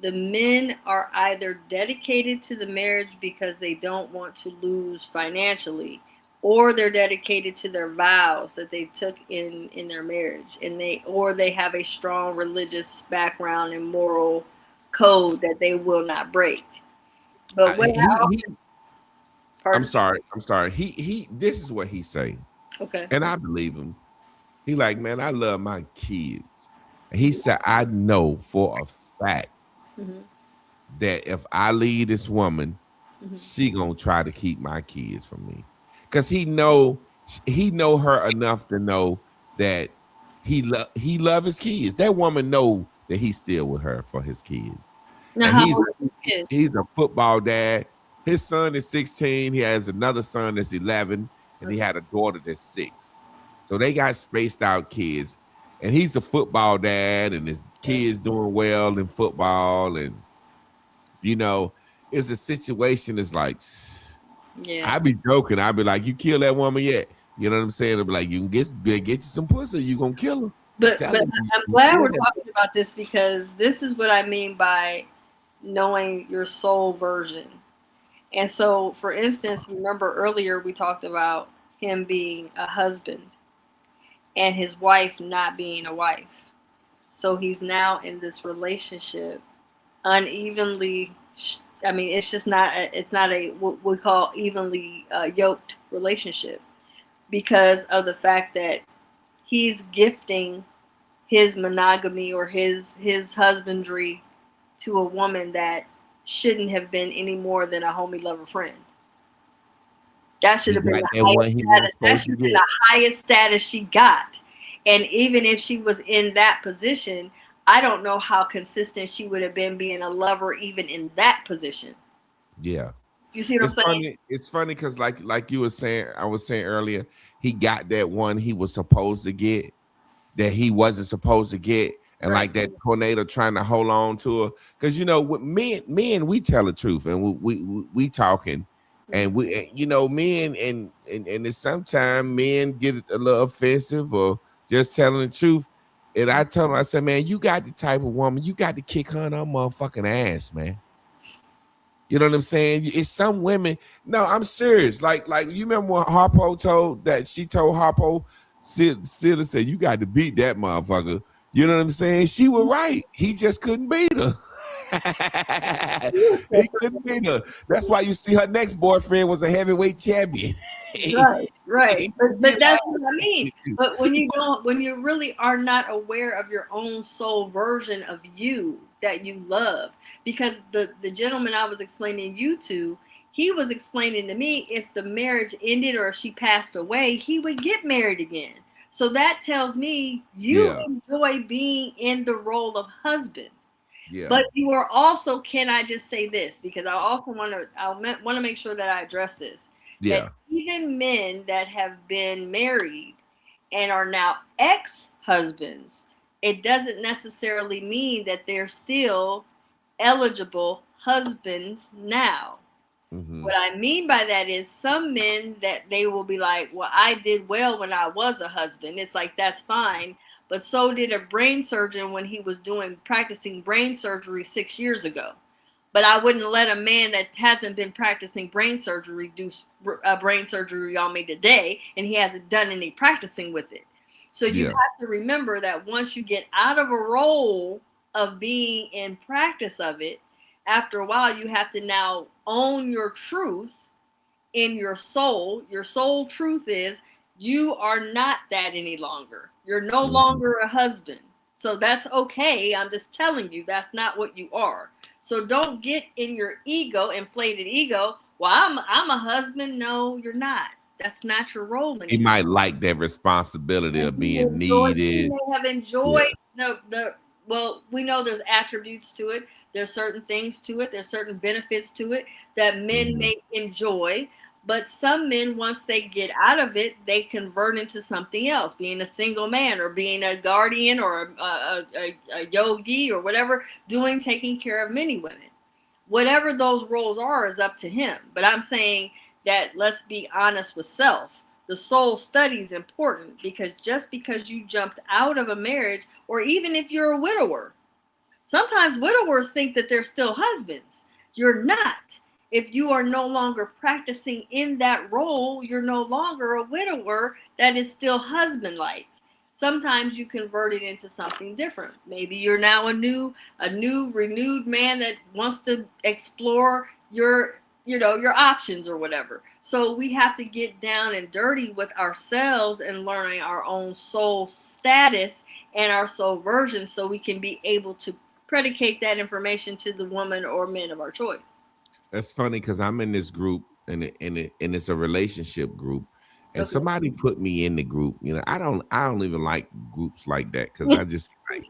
the men are either dedicated to the marriage because they don't want to lose financially, or they're dedicated to their vows that they took in their marriage, and they have a strong religious background and moral code that they will not break. But I'm sorry. He this is what he say. Okay. And I believe him. He like, man, I love my kids. And he said, I know for a fact that if I leave this woman, she gonna try to keep my kids from me. Cause he know her enough to know that he love his kids. That woman know that he's still with her for his kids. Now, And how old is his kid? he's a football dad. His son is 16. He has another son that's 11, and he had a daughter that's 6. So they got spaced out kids. And he's a football dad, and his kids doing well in football. And it's a situation that's like, I be joking. I be like, you kill that woman yet? You know what I'm saying? I'll be like, you can get you some pussy, you gonna kill her. But I'm glad we're talking about this, because this is what I mean by knowing your soul version. And so, for instance, remember earlier we talked about him being a husband and his wife not being a wife. So he's now in this relationship unevenly. I mean, it's just not. It's not a what we call evenly yoked relationship, because of the fact that he's gifting his monogamy or his husbandry to a woman that shouldn't have been any more than a homie lover friend. That should have been the highest status. That should have been the highest status she got. And even if she was in that position, I don't know how consistent she would have been being a lover even in that position. Yeah. You see what I'm saying? It's funny because like you were saying, I was saying earlier, he got that one he was supposed to get that he wasn't supposed to get. And like that tornado trying to hold on to her. Because, with men, we tell the truth and we talking. And men and it's sometimes men get a little offensive or just telling the truth. And I told him, I said, man, you got the type of woman, you got to kick her in her motherfucking ass, man. You know what I'm saying? It's some women. No, I'm serious. Like you remember when Harpo told Harpo, Sid said, you got to beat that motherfucker. You know what I'm saying? She was right. He just couldn't beat her. He couldn't beat her. That's why you see her next boyfriend was a heavyweight champion. Right. But that's what I mean. But when you really are not aware of your own soul version of you that you love, because the gentleman I was explaining you to, he was explaining to me if the marriage ended or if she passed away, he would get married again. So that tells me you enjoy being in the role of husband. Yeah. But you are also, can I just say this? Because I also want to make sure that I address this. Yeah. That even men that have been married and are now ex-husbands, it doesn't necessarily mean that they're still eligible husbands now. Mm-hmm. What I mean by that is some men that they will be like, well, I did well when I was a husband. It's like, that's fine. But so did a brain surgeon when he was practicing brain surgery 6 years ago. But I wouldn't let a man that hasn't been practicing brain surgery do brain surgery on me today, and he hasn't done any practicing with it. So you have to remember that once you get out of a role of being in practice of it, after a while you have to now own your truth in your soul. Your soul truth is you are not that any longer. You're no longer a husband. So that's okay. I'm just telling you that's not what you are. So don't get in your ego, inflated ego. Well, I'm a husband. No, you're not. That's not your role anymore. He might like that responsibility of being needed. He may have enjoyed the well, we know there's attributes to it. There's certain things to it. There's certain benefits to it that men may enjoy. But some men, once they get out of it, they convert into something else, being a single man or being a guardian or a yogi or whatever, taking care of many women. Whatever those roles are is up to him. But I'm saying that let's be honest with self. The soul study is important because just because you jumped out of a marriage, or even if you're a widower, sometimes widowers think that they're still husbands. You're not. If you are no longer practicing in that role, you're no longer a widower that is still husband-like. Sometimes you convert it into something different. Maybe you're now a new renewed man that wants to explore your options or whatever. So we have to get down and dirty with ourselves and learning our own soul status and our soul version so we can be able to predicate that information to the woman or men of our choice. That's funny because I'm in this group and it's a relationship group, and somebody put me in the group. I don't even like groups like that because I just like,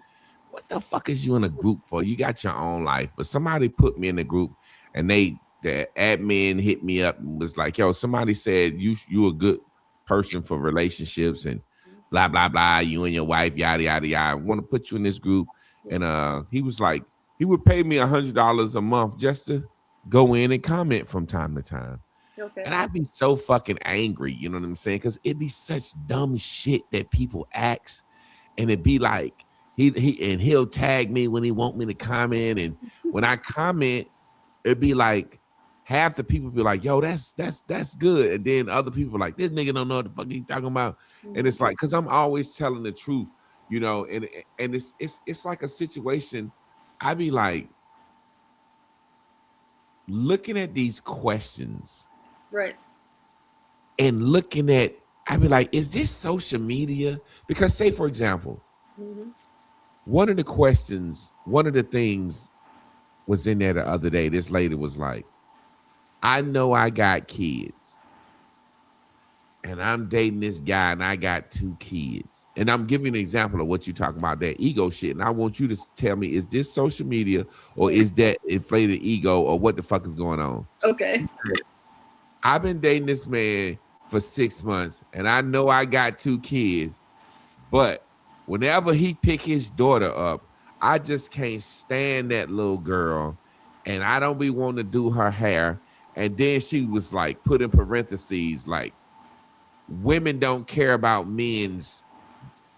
what the fuck is you in a group for? You got your own life. But somebody put me in the group, and the admin hit me up and was like, yo, somebody said you a good person for relationships and blah blah blah. You and your wife, yada yada yada. I want to put you in this group, and he was like, he would pay me $100 a month just to go in and comment from time to time. Okay. And I'd be so fucking angry, you know what I'm saying? Because it'd be such dumb shit that people ask, and it'd be like he'll tag me when he want me to comment, and when I comment, it'd be like half the people be like, yo, that's good, and then other people like, this nigga don't know what the fuck he talking about. And it's like, because I'm always telling the truth, and it's like a situation. I be like, looking at these questions, right, and looking at, I'd be like, is this social media? Because say, for example, one of the things was in there the other day. This lady was like, I know I got kids, and I'm dating this guy, and I got 2 kids. And I'm giving an example of what you're talking about, that ego shit. And I want you to tell me, is this social media or is that inflated ego or what the fuck is going on? Okay. I've been dating this man for 6 months, and I know I got 2 kids, but whenever he pick his daughter up, I just can't stand that little girl, and I don't be wanting to do her hair. And then she was like, put in parentheses, like, women don't care about men's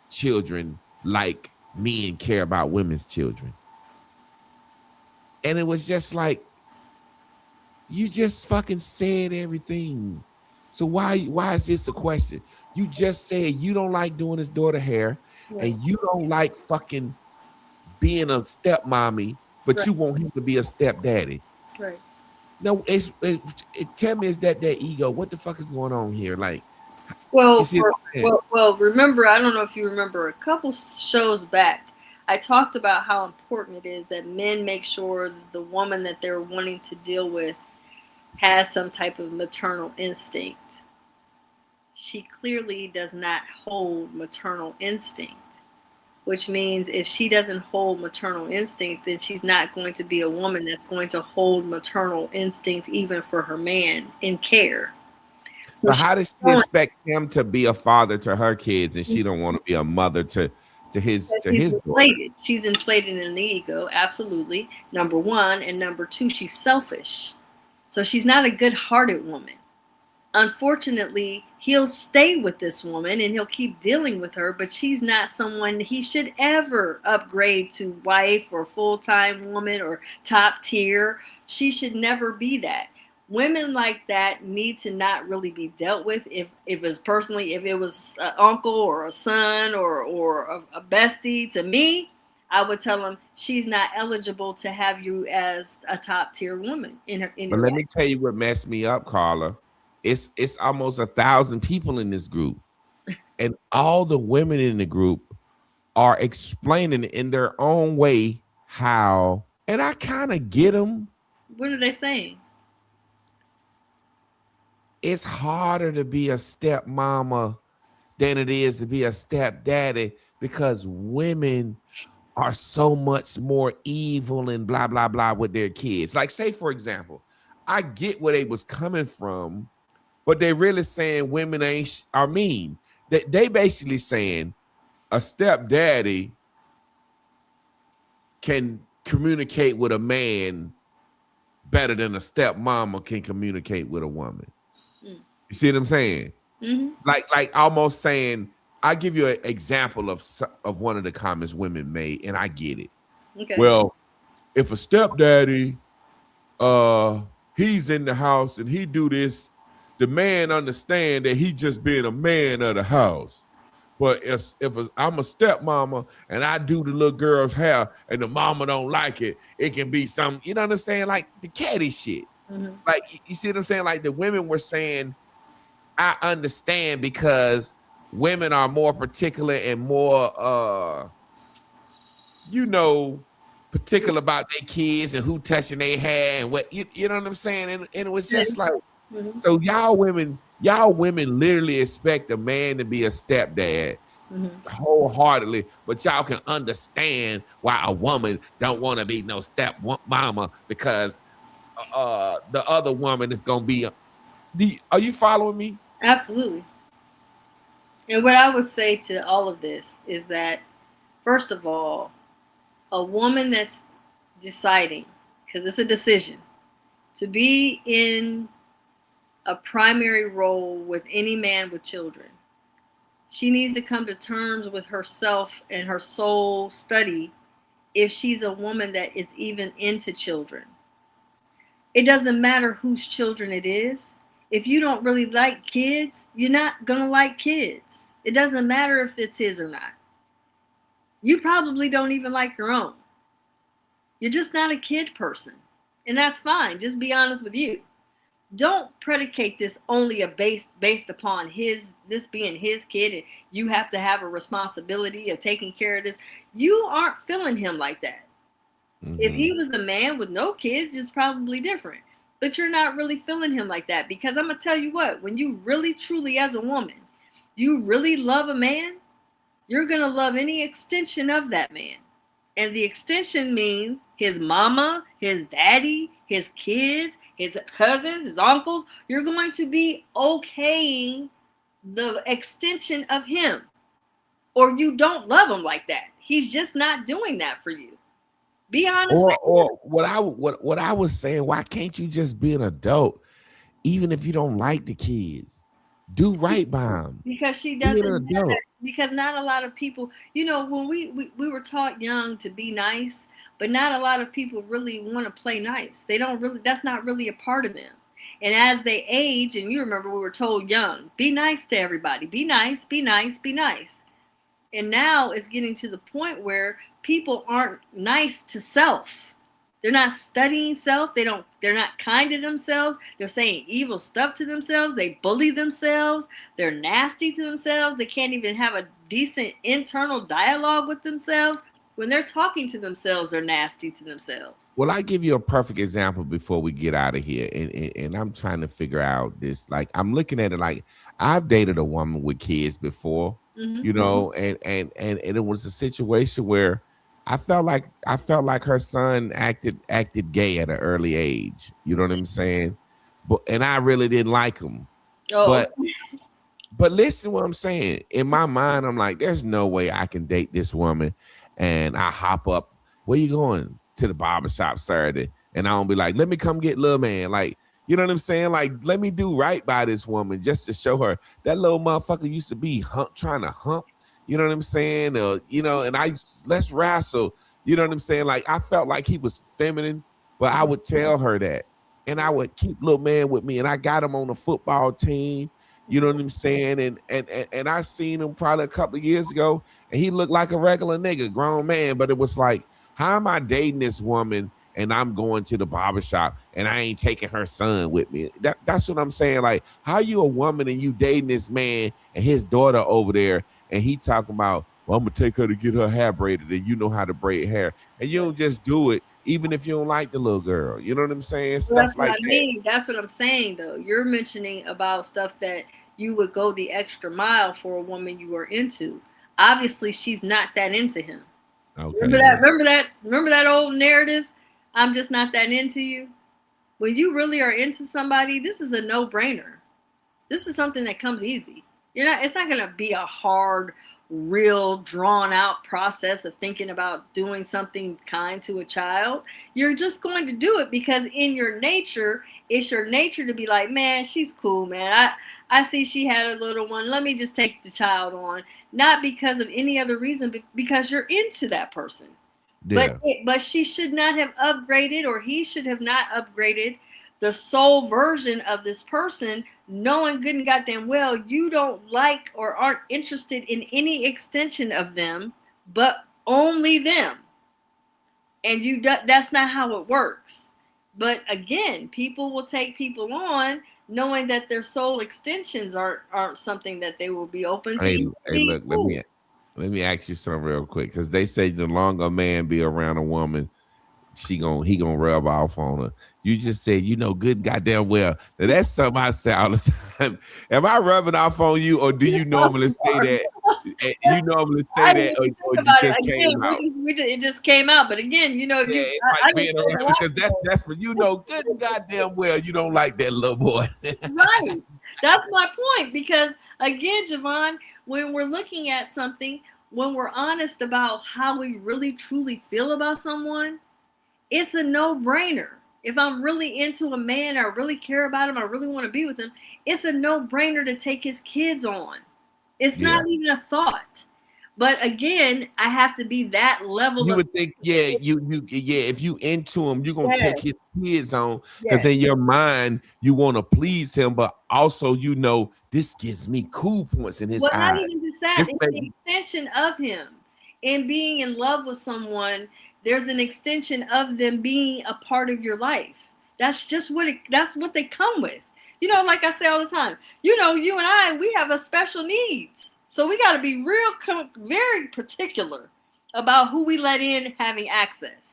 children like men care about women's children. And it was just like, you just fucking said everything. So why is this a question? You just said you don't like doing his daughter hair, and you don't like fucking being a stepmommy, but you want him to be a stepdaddy. Right. No, tell me, is that ego? What the fuck is going on here? Like, well, remember, I don't know if you remember, a couple shows back, I talked about how important it is that men make sure that the woman that they're wanting to deal with has some type of maternal instinct. She clearly does not hold maternal instinct, which means if she doesn't hold maternal instinct, then she's not going to be a woman that's going to hold maternal instinct even for her man in care. So how does she expect him to be a father to her kids, and she don't want to be a mother to his inflated. She's inflated in the ego, absolutely. Number one, and number two, she's selfish. So she's not a good-hearted woman. unfortunately, he'll stay with this woman and he'll keep dealing with her, but she's not someone he should ever upgrade to wife or full-time woman or top tier. She should never be that. Women like that need to not really be dealt with. If it's personally, if it was an uncle or a son or a bestie to me, I would tell him she's not eligible to have you as a top tier woman in But your let life. me tell you what messed me up, Carla. It's almost 1,000 people in this group, and all the women in the group are explaining in their own way how, and I kind of get them. What are they saying? It's harder to be a stepmama than it is to be a stepdaddy because women are so much more evil and blah blah blah with their kids. Like, say for example, I get where they was coming from, but they really saying women are mean. They basically saying a stepdaddy can communicate with a man better than a stepmama can communicate with a woman. Mm. You see what I'm saying? Mm-hmm. Like almost saying, I give you an example of one of the comments women made, and I get it. Okay. Well, if a stepdaddy, he's in the house and he do this, the man understand that he just being a man of the house. But if I'm a stepmama and I do the little girl's hair and the mama don't like it, it can be some, you know what I'm saying? Like the catty shit. Mm-hmm. Like, you see what I'm saying? Like the women were saying, I understand because women are more particular and more, particular about their kids and who touching their hair and what, you know what I'm saying? And it was just like, Mm-hmm. so y'all women literally expect a man to be a stepdad wholeheartedly, but y'all can understand why a woman don't want to be no step mama because the other woman is gonna be. Are you following me? Absolutely. And what I would say to all of this is that, first of all, a woman that's deciding, because it's a decision, to be in a primary role with any man with children, she needs to come to terms with herself and her soul study if she's a woman that is even into children. It doesn't matter whose children it is. If you don't really like kids, you're not going to like kids. It doesn't matter if it's his or not. You probably don't even like your own. You're just not a kid person. And that's fine. Just be honest with you. Don't predicate this only based upon this being his kid and you have to have a responsibility of taking care of this. You aren't feeling him like that. Mm-hmm. If he was a man with no kids, it's probably different. But you're not really feeling him like that, because I'm going to tell you what, when you really truly as a woman, you really love a man, you're going to love any extension of that man. And the extension means his mama, his daddy, his kids, his cousins, his uncles. You're going to be okaying the extension of him. Or you don't love him like that. He's just not doing that for you. Be honest. Or what I was saying, why can't you just be an adult, even if you don't like the kids? Do right by them. Because she doesn't. Because not a lot of people, when we were taught young to be nice, but not a lot of people really want to play nice. They don't really, that's not really a part of them. And as they age, and you remember we were told young, be nice to everybody. Be nice, be nice, be nice. And now it's getting to the point where people aren't nice to self. They're not studying self. They're not kind to themselves. They're saying evil stuff to themselves. They bully themselves. They're nasty to themselves. They can't even have a decent internal dialogue with themselves. When they're talking to themselves, they're nasty to themselves. Well, I give you a perfect example before we get out of here. And I'm trying to figure out this. Like, I'm looking at it like I've dated a woman with kids before, and it was a situation where I felt like her son acted gay at an early age. You know what I'm saying? And I really didn't like him. Oh. But listen what I'm saying. In my mind, I'm like, there's no way I can date this woman. And I hop up, where you going? To the barbershop Saturday. And I don't be like, let me come get little man. Like, You know what I'm saying? Like, let me do right by this woman just to show her that little motherfucker used to be trying to hump. You know what I'm saying? And let's wrestle. You know what I'm saying? Like, I felt like he was feminine, but I would tell her that. And I would keep little man with me. And I got him on the football team. You know what I'm saying? And I seen him probably a couple of years ago, and he looked like a regular nigga, grown man. But it was like, how am I dating this woman and I'm going to the barbershop and I ain't taking her son with me? That's what I'm saying. Like, how you a woman and you dating this man and his daughter over there, and he talking about, well, I'm gonna take her to get her hair braided, and you know how to braid hair, and you don't just do it, even if you don't like the little girl. You know what I'm saying? Well, Stuff that's what like I that. mean. That's what I'm saying, though. You're mentioning about stuff that you would go the extra mile for a woman you are into. Obviously, she's not that into him. Okay. Remember that? Remember that old narrative? I'm just not that into you. When you really are into somebody, this is a no-brainer. This is something that comes easy. It's not going to be a hard, real, drawn out process of thinking about doing something kind to a child. You're just going to do it because in your nature, it's your nature to be like, man, she's cool, man. I see she had a little one. Let me just take the child on. Not because of any other reason, but because you're into that person. Yeah. But she should not have upgraded, or he should have not upgraded the soul version of this person, knowing good and goddamn well you don't like or aren't interested in any extension of them, but only them. And that's not how it works. But again, people will take people on knowing that their soul extensions aren't something that they will be open to. Hey, look, let me ask you something real quick, because they say the longer a man be around a woman, he gonna rub off on her. You just said, good goddamn well. Now, that's something I say all the time. Am I rubbing off on you, or do you normally say that? You normally say that, or you just came out? It just came out. But again, It's like being around, because that's what good and goddamn well you don't like that little boy. Right. That's my point. Because again, Javon, when we're looking at something, when we're honest about how we really truly feel about someone, it's a no-brainer. If I'm really into a man, I really care about him, I really want to be with him, it's a no-brainer to take his kids on. It's not even a thought. But again, I have to be that level. You would think, if you into him, you're gonna take his kids on, because in your mind you want to please him, but also this gives me cool points in his eyes. Not even just that, it's the extension of him. In being in love with someone, there's an extension of them being a part of your life. That's just that's what they come with. Like I say all the time, you and I, we have a special needs. So we got to be very particular about who we let in having access.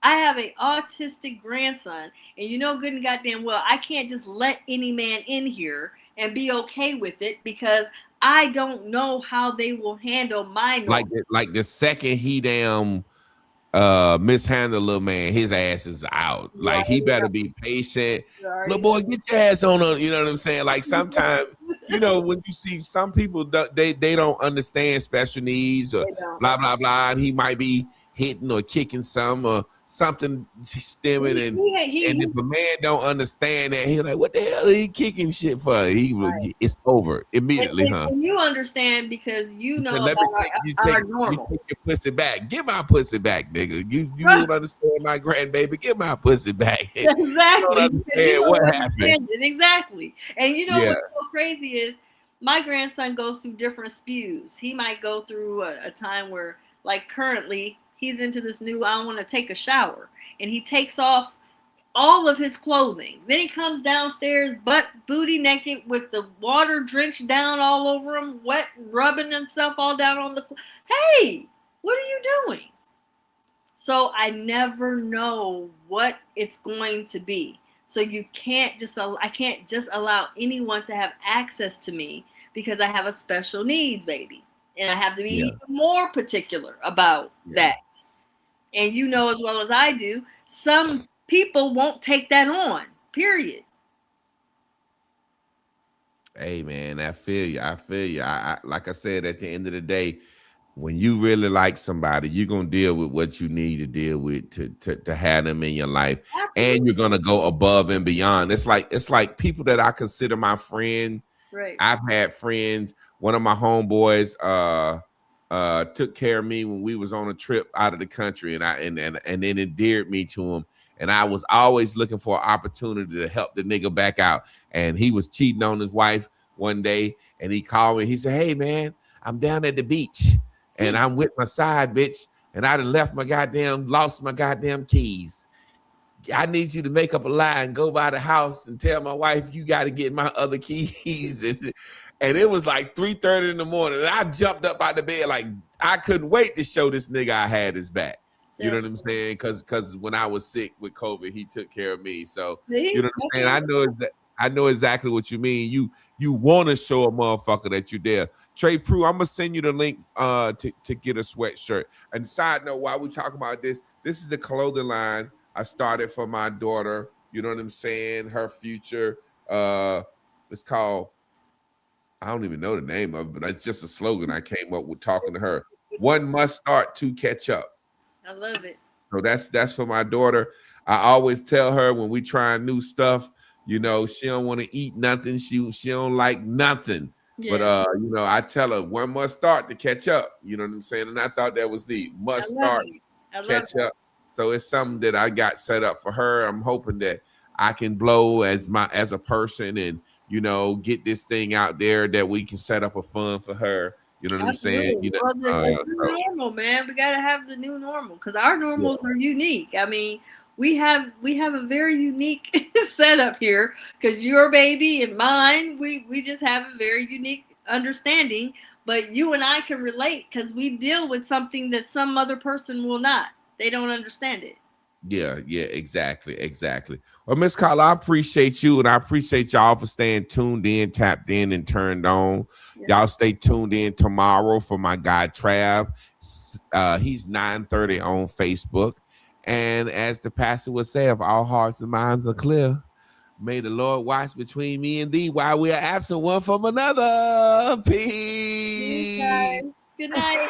I have an autistic grandson, and good and goddamn well, I can't just let any man in here and be okay with it, because I don't know how they will handle my normal. Like the second he mishandle little man, his ass is out. Like, he better be patient. Little boy, get your ass on. You know what I'm saying? Like, sometimes, when you see some people, they don't understand special needs or blah blah blah, and he might be hitting or kicking some or something stemming, and if a man don't understand that, he's like, what the hell are he kicking shit for? It's over immediately, and you understand, because let me take your pussy back. Give my pussy back, nigga. You don't understand my grandbaby. Give my pussy back. Exactly. You don't understand what happened. Exactly. And what's so crazy is my grandson goes through different spews. He might go through a time where, like currently, he's into this new, I want to take a shower. And he takes off all of his clothing. Then he comes downstairs, butt booty naked, with the water drenched down all over him, wet, rubbing himself all down on the. Hey, what are you doing? So I never know what it's going to be. So I can't just allow anyone to have access to me, because I have a special needs baby. And I have to be even more particular about that. And as well as I do, some people won't take that on, period. Hey, man, I feel you. I like I said, at the end of the day, when you really like somebody, you're gonna deal with what you need to deal with to have them in your life. Absolutely. And you're gonna go above and beyond. It's like people that I consider my friend. Right. I've had friends. One of my homeboys took care of me when we was on a trip out of the country, and then endeared me to him. And I was always looking for an opportunity to help the nigga back out. And he was cheating on his wife one day, and he called me. He said, "Hey man, I'm down at the beach, and I'm with my side bitch, and I done lost my goddamn keys. I need you to make up a lie and go by the house and tell my wife you got to get my other keys." And it was like 3:30 in the morning. And I jumped up out the bed like I couldn't wait to show this nigga I had his back. You know what I'm saying? Because when I was sick with COVID, he took care of me. So you know what I'm saying? I know exactly what you mean. You want to show a motherfucker that you're there. Trey Prue, I'm gonna send you the link to get a sweatshirt. And side note, while we talk about this is the clothing line I started for my daughter. You know what I'm saying? Her future. It's called, I don't even know the name of it, but it's just a slogan I came up with talking to her. One must start, to catch up. I love it. So that's for my daughter. I always tell her when we try new stuff, you know, she don't want to eat nothing. She don't like nothing. Yeah. But you know, I tell her one must start to catch up. You know what I'm saying? And I thought that was neat. Must start, catch up. So it's something that I got set up for her. I'm hoping that I can blow as a person and, you know, get this thing out there that we can set up a fund for her. You know what I'm saying? You know, the new normal, man. We gotta have the new normal because our normals are unique. I mean, we have a very unique setup here because your baby and mine, we just have a very unique understanding. But you and I can relate because we deal with something that some other person will not. They don't understand it. Yeah, exactly. Well, Miss Carla, I appreciate you, and I appreciate y'all for staying tuned in, tapped in, and turned on. Yeah. Y'all stay tuned in tomorrow for my guy Trav. He's 9:30 on Facebook, and as the pastor would say, if all hearts and minds are clear, may the Lord watch between me and thee while we are absent one from another. Peace. Good night.